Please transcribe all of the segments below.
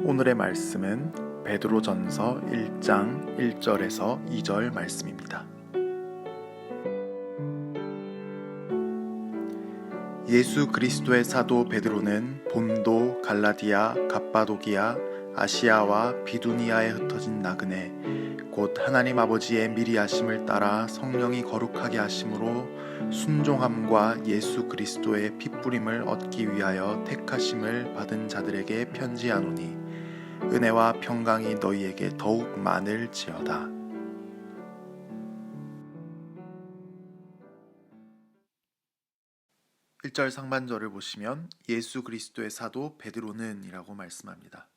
오늘의 말씀은 베드로전서 1장 1절에서 2절 말씀입니다. 예수 그리스도의 사도 베드로는 본도, 갈라디아, 갑바도기아, 아시아와 비두니아에 흩어진 나그네 곧 하나님 아버지의 미리 하심을 따라 성령이 거룩하게 하심으로 순종함과 예수 그리스도의 핏부림을 얻기 위하여 택하심을 받은 자들에게 편지하노니 은혜와 평강이 너희에게 더욱 많을지어다. 1절 상반절을 보시면 예수 그리스도의 사도 베드로는 이라고 말씀합니다.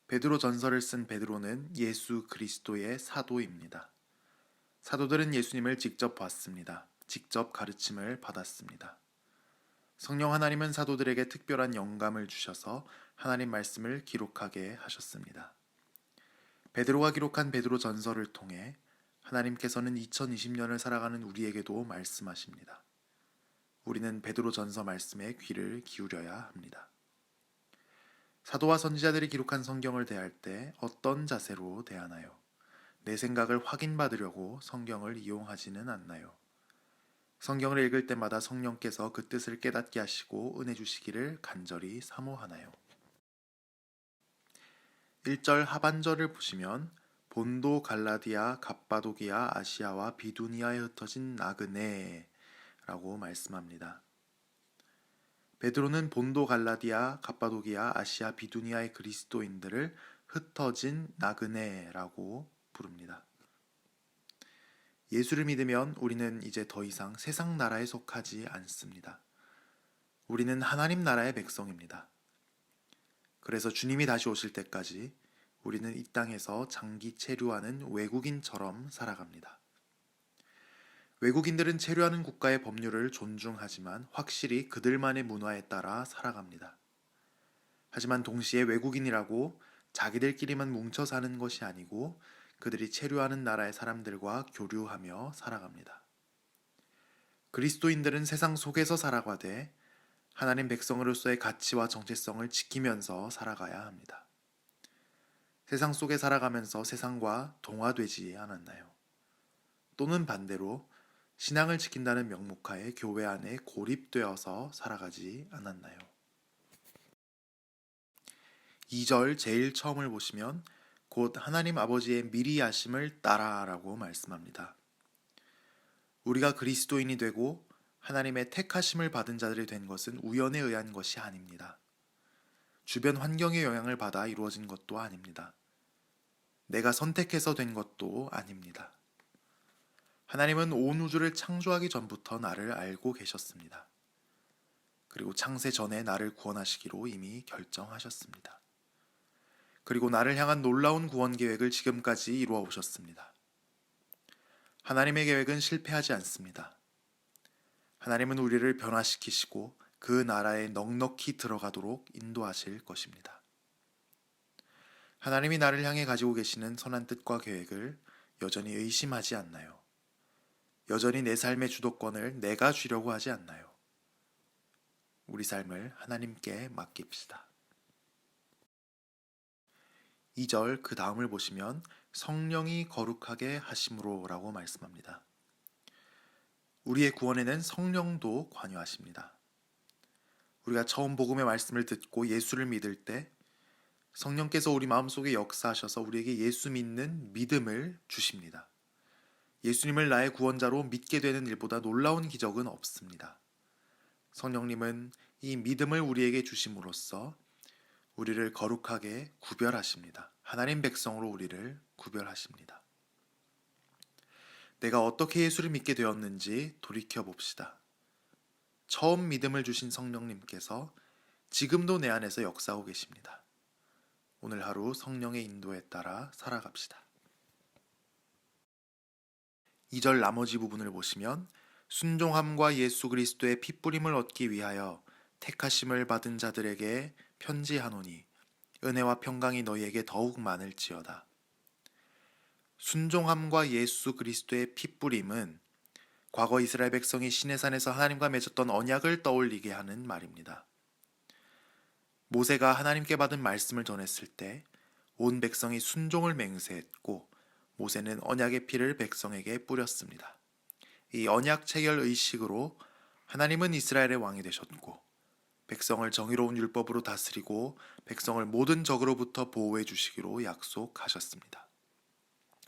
베드로 전서를 쓴 베드로는 예수 그리스도의 사도입니다. 사도들은 예수님을 직접 봤습니다. 직접 가르침을 받았습니다. 성령 하나님은 사도들에게 특별한 영감을 주셔서 하나님 말씀을 기록하게 하셨습니다. 베드로가 기록한 베드로 전서를 통해 하나님께서는 2020년을 살아가는 우리에게도 말씀하십니다. 우리는 베드로 전서 말씀에 귀를 기울여야 합니다. 사도와 선지자들이 기록한 성경을 대할 때 어떤 자세로 대하나요? 내 생각을 확인받으려고 성경을 이용하지는 않나요? 성경을 읽을 때마다 성령께서 그 뜻을 깨닫게 하시고 은혜 주시기를 간절히 사모하나요? 1절 하반절을 보시면 본도, 갈라디아, 갑바도기아, 아시아와 비두니아에 흩어진 나그네라고 말씀합니다. 베드로는 본도, 갈라디아, 갑바도기아, 아시아, 비두니아의 그리스도인들을 흩어진 나그네라고 부릅니다. 예수를 믿으면 우리는 이제 더 이상 세상 나라에 속하지 않습니다. 우리는 하나님 나라의 백성입니다. 그래서 주님이 다시 오실 때까지 우리는 이 땅에서 장기 체류하는 외국인처럼 살아갑니다. 외국인들은 체류하는 국가의 법률을 존중하지만 확실히 그들만의 문화에 따라 살아갑니다. 하지만 동시에 외국인이라고 자기들끼리만 뭉쳐 사는 것이 아니고 그들이 체류하는 나라의 사람들과 교류하며 살아갑니다. 그리스도인들은 세상 속에서 살아가되 하나님 백성으로서의 가치와 정체성을 지키면서 살아가야 합니다. 세상 속에 살아가면서 세상과 동화되지 않았나요? 또는 반대로 신앙을 지킨다는 명목하에 교회 안에 고립되어서 살아가지 않았나요? 2절 제일 처음을 보시면 곧 하나님 아버지의 미리 하심을 따라라고 말씀합니다. 우리가 그리스도인이 되고 하나님의 택하심을 받은 자들이 된 것은 우연에 의한 것이 아닙니다. 주변 환경의 영향을 받아 이루어진 것도 아닙니다. 내가 선택해서 된 것도 아닙니다. 하나님은 온 우주를 창조하기 전부터 나를 알고 계셨습니다. 그리고 창세 전에 나를 구원하시기로 이미 결정하셨습니다. 그리고 나를 향한 놀라운 구원 계획을 지금까지 이루어 오셨습니다. 하나님의 계획은 실패하지 않습니다. 하나님은 우리를 변화시키시고 그 나라에 넉넉히 들어가도록 인도하실 것입니다. 하나님이 나를 향해 가지고 계시는 선한 뜻과 계획을 여전히 의심하지 않나요? 여전히 내 삶의 주도권을 내가 쥐려고 하지 않나요? 우리 삶을 하나님께 맡깁시다. 2절 그 다음을 보시면 성령이 거룩하게 하심으로 라고 말씀합니다. 우리의 구원에는 성령도 관여하십니다. 우리가 처음 복음의 말씀을 듣고 예수를 믿을 때 성령께서 우리 마음속에 역사하셔서 우리에게 예수 믿는 믿음을 주십니다. 예수님을 나의 구원자로 믿게 되는 일보다 놀라운 기적은 없습니다. 성령님은 이 믿음을 우리에게 주심으로써 우리를 거룩하게 구별하십니다. 하나님 백성으로 우리를 구별하십니다. 내가 어떻게 예수를 믿게 되었는지 돌이켜 봅시다. 처음 믿음을 주신 성령님께서 지금도 내 안에서 역사하고 계십니다. 오늘 하루 성령의 인도에 따라 살아갑시다. 2절 나머지 부분을 보시면 순종함과 예수 그리스도의 핏부림을 얻기 위하여 택하심을 받은 자들에게 편지하노니 은혜와 평강이 너희에게 더욱 많을지어다. 순종함과 예수 그리스도의 핏뿌림은 과거 이스라엘 백성이 시내산에서 하나님과 맺었던 언약을 떠올리게 하는 말입니다. 모세가 하나님께 받은 말씀을 전했을 때 온 백성이 순종을 맹세했고 모세는 언약의 피를 백성에게 뿌렸습니다. 이 언약 체결 의식으로 하나님은 이스라엘의 왕이 되셨고 백성을 정의로운 율법으로 다스리고 백성을 모든 적으로부터 보호해 주시기로 약속하셨습니다.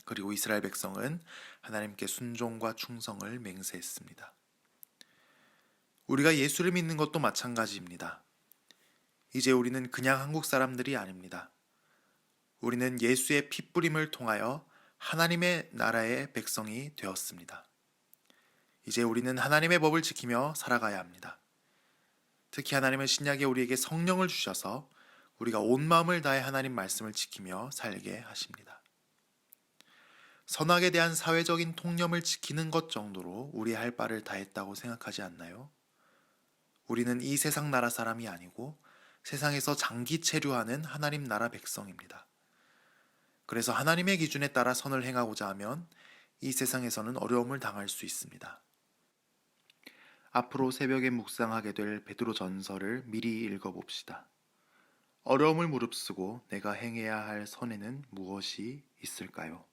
그리고 이스라엘 백성은 하나님께 순종과 충성을 맹세했습니다. 우리가 예수를 믿는 것도 마찬가지입니다. 이제 우리는 그냥 한국 사람들이 아닙니다. 우리는 예수의 핏뿌림을 통하여 하나님의 나라의 백성이 되었습니다. 이제 우리는 하나님의 법을 지키며 살아가야 합니다. 특히 하나님은 신약에 우리에게 성령을 주셔서 우리가 온 마음을 다해 하나님 말씀을 지키며 살게 하십니다. 선악에 대한 사회적인 통념을 지키는 것 정도로 우리 할 바를 다했다고 생각하지 않나요? 우리는 이 세상 나라 사람이 아니고 세상에서 장기 체류하는 하나님 나라 백성입니다. 그래서 하나님의 기준에 따라 선을 행하고자 하면 이 세상에서는 어려움을 당할 수 있습니다. 앞으로 새벽에 묵상하게 될 베드로 전서를 미리 읽어봅시다. 어려움을 무릅쓰고 내가 행해야 할 선에는 무엇이 있을까요?